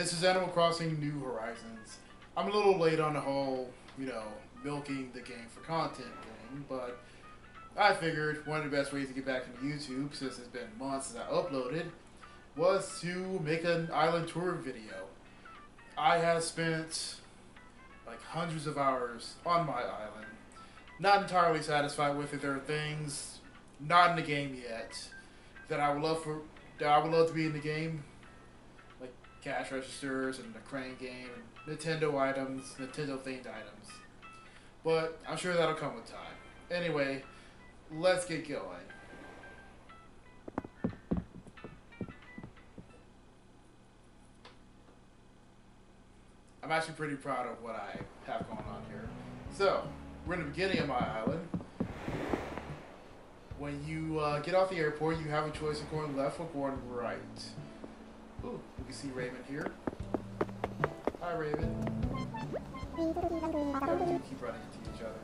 this is Animal Crossing New Horizons. I'm a little late on the whole, milking the game for content thing, but I figured one of the best ways to get back into YouTube, since it's been months since I uploaded, was to make an island tour video. I have spent like hundreds of hours on my island. Not entirely satisfied with it. There are things not in the game yet that I would love to be in the game, like cash registers and the crane game and Nintendo items, Nintendo themed items. But I'm sure that'll come with time. Anyway, let's get going. I'm actually pretty proud of what I have going on here. So, we're in the beginning of my island. When you get off the airport, you have a choice of going left or going right. Ooh, you can see Raven here. Hi, Raven. We do keep running into each other.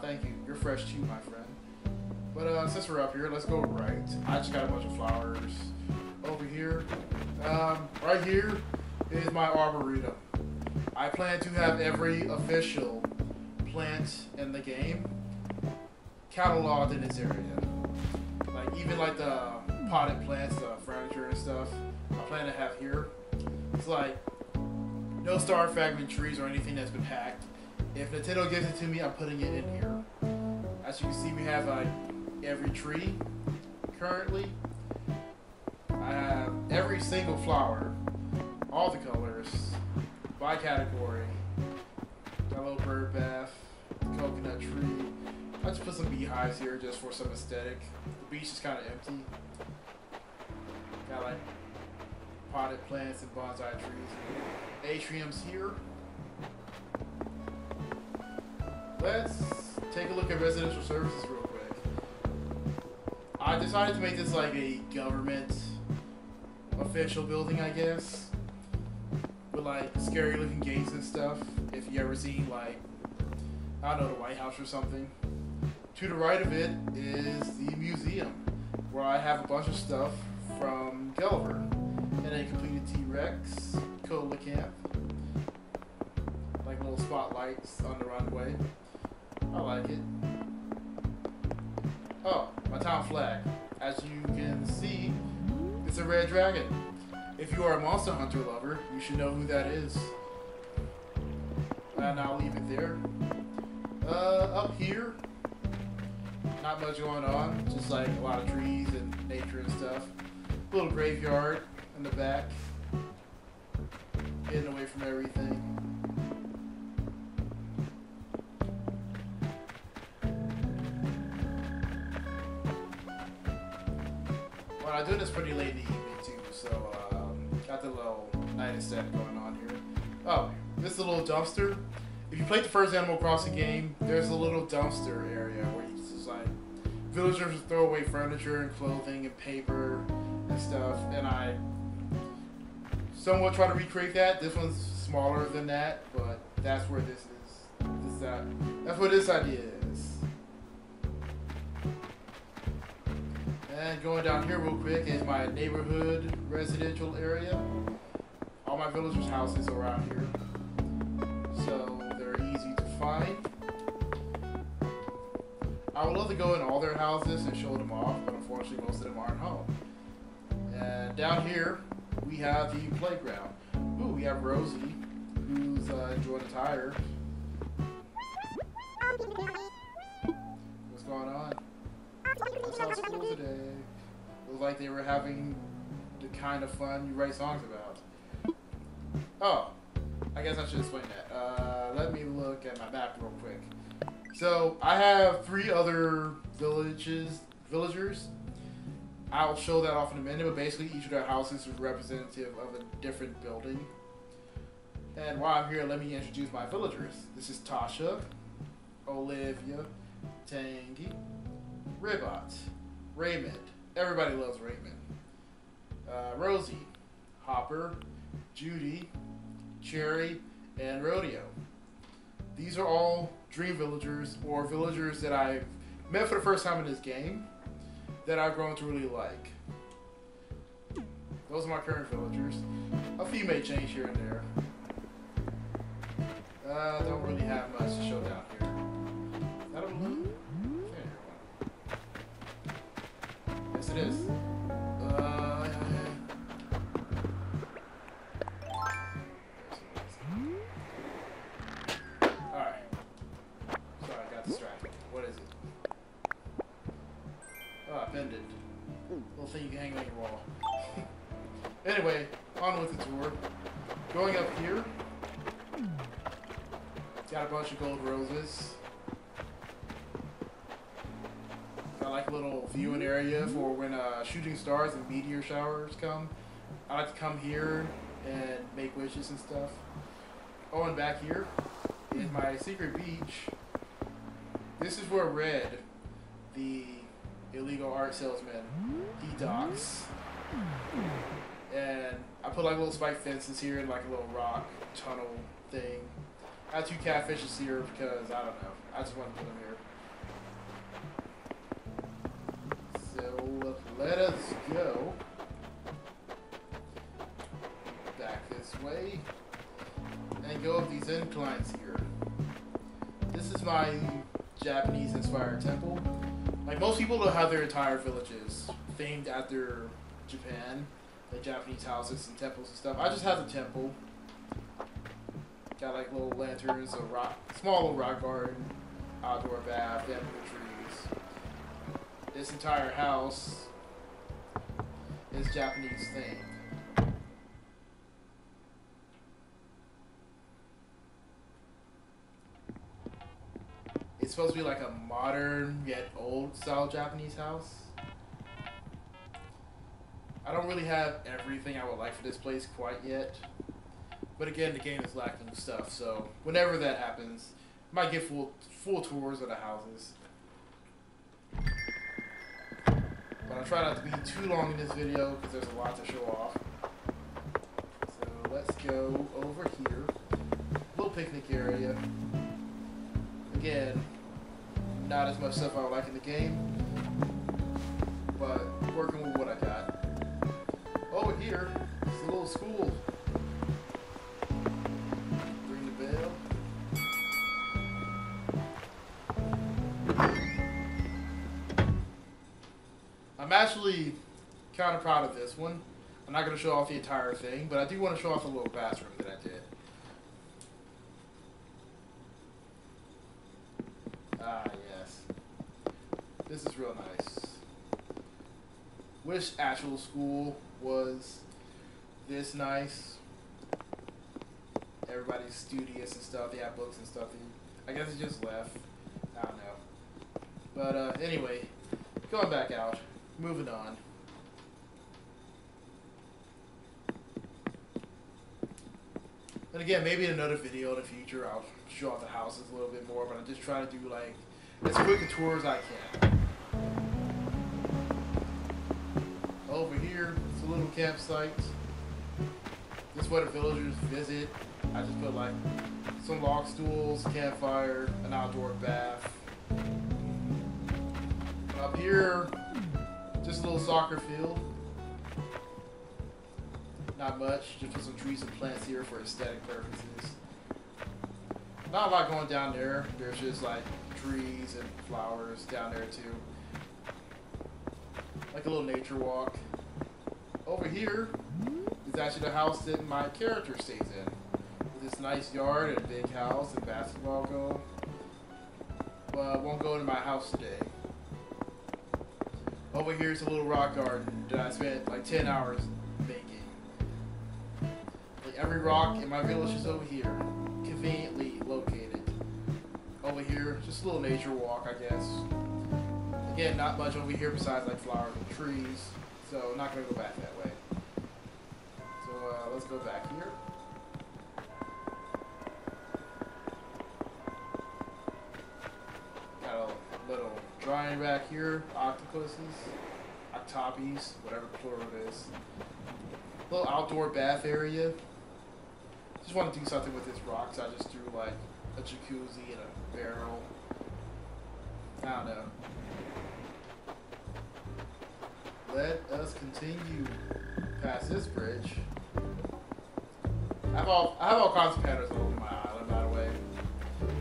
Thank you. You're fresh too, my friend. But since we're up here, let's go right. I just got a bunch of flowers over here. Right here is my arboretum. I plan to have every official plant in the game cataloged in this area. Like even like the potted plants, the furniture and stuff, I plan to have here. It's like no star fragment trees or anything that's been hacked. If Nintendo gives it to me, I'm putting it in here. As you can see, we have like every tree currently. I have every single flower, all the colors, by category. Got a little bird bath, coconut tree. I just put some beehives here just for some aesthetic. The beach is kind of empty. Got like potted plants and bonsai trees. Atriums here. Let's take a look at residential services real quick. I decided to make this like a government official building, I guess. With like scary looking gates and stuff. If you ever seen like, I don't know, the White House or something. To the right of it is the museum, where I have a bunch of stuff from Gulliver. And a completed T-Rex, Cola Camp. Like little spotlights on the runway. I like it. Oh, my town flag. As you can see, it's a red dragon. If you are a Monster Hunter lover, you should know who that is. And I'll leave it there. Up here, not much going on. Just like a lot of trees and nature and stuff. A little graveyard in the back. Getting away from everything. Well, I'm doing this pretty late in the evening too, so got the little night aesthetic going on here. Oh, this is a little dumpster. If you played the first Animal Crossing game, there's a little dumpster area where you just like villagers throw away furniture and clothing and paper and stuff, and I somewhat try to recreate that. This one's smaller than that, but that's where this is. That's what this idea is. And going down here real quick is my neighborhood residential area. All my villagers' houses are around here, so they're easy to find. I would love to go in all their houses and show them off, but unfortunately most of them aren't home. And down here, we have the playground. Ooh, we have Rosie, who's enjoying the tire. What's going on? I saw school today. It was like they were having the kind of fun you write songs about. Oh, I guess I should explain that. Let me look at my map real quick. So, I have 3 other villagers. I'll show that off in a minute, but basically each of their houses is representative of a different building. And while I'm here, let me introduce my villagers. This is Tasha, Olivia, Tangy, Ribot, Raymond. Everybody loves Raymond. Rosie, Hopper, Judy, Cherry, and Rodeo. These are all dream villagers, or villagers that I've met for the first time in this game. that I've grown to really like. Those are my current villagers. A few may change here and there. Don't really have much to show down here. Is that a balloon? Yes, it is. Alright. Sorry, I got distracted. What is it? Ah, pendant. Little thing you can hang on your wall. Anyway, on with the tour. Going up here, got a bunch of gold roses. Got like a little viewing area for when shooting stars and meteor showers come. I like to come here and make wishes and stuff. Oh, and back here is my secret beach. This is where Red, the illegal art salesman, he docks. And I put like little spike fences here and like a little rock tunnel thing. I have 2 catfishes here because I don't know. I just want to put them here. So let us go back this way and go up these inclines here. This is my Japanese inspired temple. Like most people don't have their entire villages themed after Japan, like Japanese houses and temples and stuff. I just have the temple. Got like little lanterns, a small little rock garden, outdoor bath, bamboo trees. This entire house is Japanese themed. It's supposed to be like a modern yet old style Japanese house. I don't really have everything I would like for this place quite yet. But again, the game is lacking stuff, so whenever that happens, I might get full tours of the houses. But I'll try not to be too long in this video because there's a lot to show off. So let's go over here. Little picnic area. Again, not as much stuff I would like in the game, but working with what I got. Over here, it's a little school. Ring the bell. I'm actually kind of proud of this one. I'm not going to show off the entire thing, but I do want to show off a little bathroom that I did. Ah, yes. This is real nice. Wish actual school was this nice. Everybody's studious and stuff. They have books and stuff. I guess it just left. I don't know. But anyway, going back out. Moving on. And again, maybe in another video in the future, I'll show off the houses a little bit more, but I'm just trying to do like as quick a tour as I can. Over here, it's a little campsite. This is where the villagers visit. I just put like some log stools, campfire, an outdoor bath. Up here, just a little soccer field. Not much, just put some trees and plants here for aesthetic purposes. Not a lot going down there. There's just like trees and flowers down there too. Like a little nature walk. Over here is actually the house that my character stays in. With this nice yard and a big house and basketball goal. But I won't go into my house today. Over here is a little rock garden that I spent like 10 hours making. Like every rock in my village is over here, conveniently located. Over here, just a little nature walk, I guess. Again, not much over here besides like flowers and trees, so not gonna go back that way. So let's go back here. Got a little drying rack here, octopuses, octopies, whatever plural it is. Little outdoor bath area. Just want to do something with this rock, so I just threw like a jacuzzi and a barrel. I don't know. let us continue past this bridge. I have all kinds of patterns all over my island, by the way.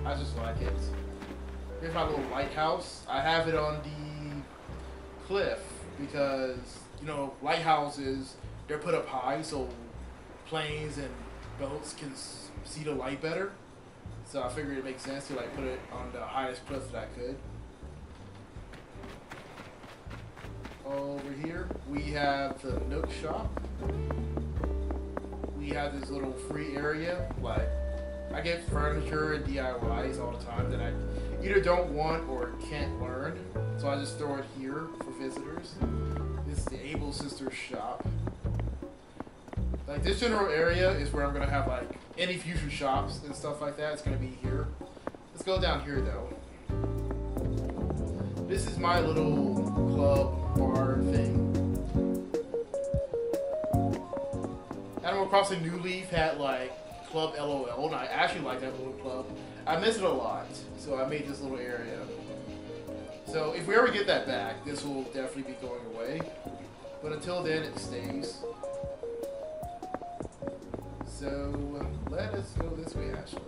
I just like it. Here's my little lighthouse. I have it on the cliff because, you know, lighthouses, they're put up high so planes and boats can see the light better. So I figured it makes sense to like put it on the highest cliff that I could. Over here, we have the Nook shop. We have this little free area. Like, I get furniture and DIYs all the time that I either don't want or can't learn. So I just throw it here for visitors. This is the Able Sisters shop. Like, this general area is where I'm going to have, like, any future shops and stuff like that. It's going to be here. Let's go down here, though. This is my little club bar thing. Animal Crossing New Leaf had, like, Club LOL, and I actually like that little club. I miss it a lot, so I made this little area. So, if we ever get that back, this will definitely be going away. But until then, it stays. So, let us go this way, actually.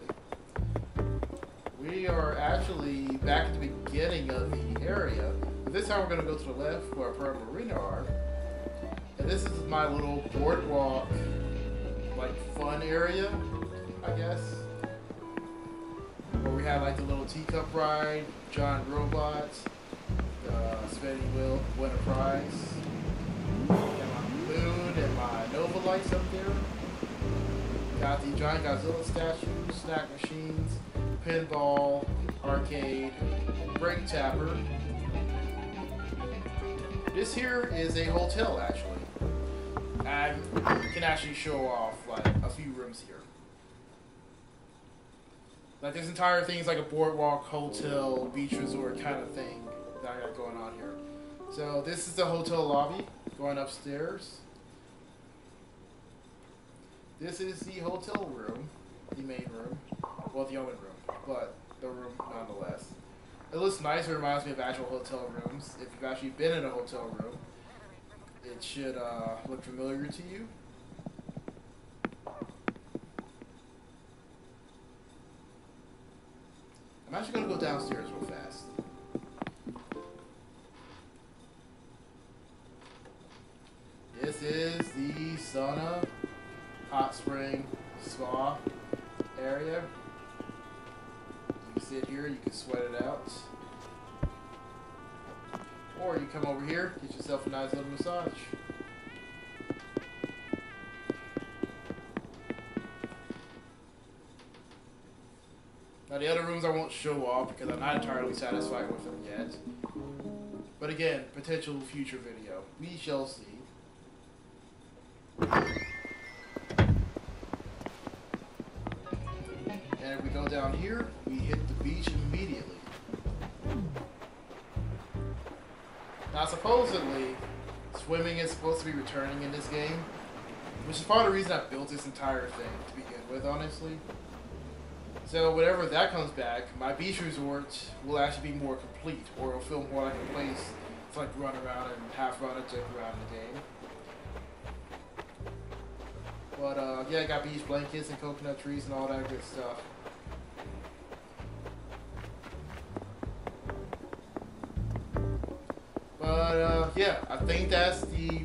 We are actually back at the beginning of the area. But this time we're going to go to the left where Pearl Marina are. And this is my little boardwalk, like, fun area, I guess. Where we have, like, the little teacup ride, Giant Robot, spinning wheel, win a prize. And my moon and my Nova lights up there. Got the giant Godzilla statues, snack machines, pinball, arcade, brake tapper. This here is a hotel, actually. I can actually show off like a few rooms here. Like this entire thing is like a boardwalk, hotel, beach resort kind of thing that I got going on here. So this is the hotel lobby, going upstairs. This is the hotel room, the main room, well the only room, but the room nonetheless. It looks nice, it reminds me of actual hotel rooms. If you've actually been in a hotel room, it should look familiar to you. I'm actually going to go downstairs real fast. This is the sauna, hot spring, spa area. You can sit here, you can sweat it out. Or you come over here, get yourself a nice little massage. Now the other rooms I won't show off because I'm not entirely satisfied with them yet. But again, potential future video. We shall see. And if we go down here, we hit the beach immediately. Now supposedly, swimming is supposed to be returning in this game, which is part of the reason I built this entire thing to begin with, honestly. So whenever that comes back, my beach resort will actually be more complete, or it'll feel more like a place to like run around and half run and jump around the game. But yeah, I got beach blankets and coconut trees and all that good stuff. But yeah, I think that's the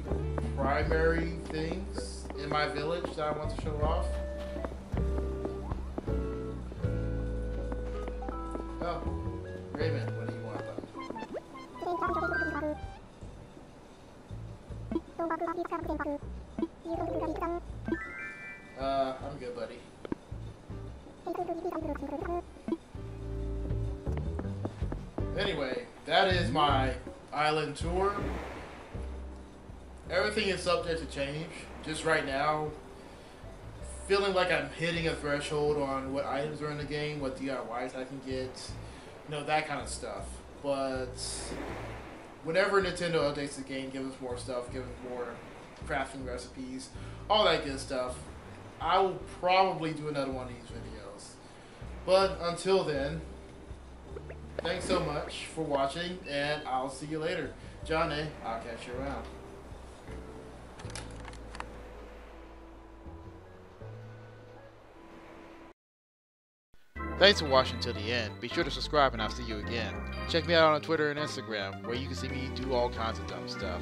primary things in my village that I want to show off. Oh, Raymond, what do you want though? I'm good, buddy. Anyway, that is my island tour. Everything is subject to change. Just right now, feeling like I'm hitting a threshold on what items are in the game, what DIYs I can get, you know, that kind of stuff. But whenever Nintendo updates the game, give us more stuff, give us more crafting recipes, all that good stuff, I will probably do another one of these videos. But until then, thanks so much for watching, and I'll see you later. Johnny, I'll catch you around. Thanks for watching till the end. Be sure to subscribe and I'll see you again. Check me out on Twitter and Instagram, where you can see me do all kinds of dumb stuff.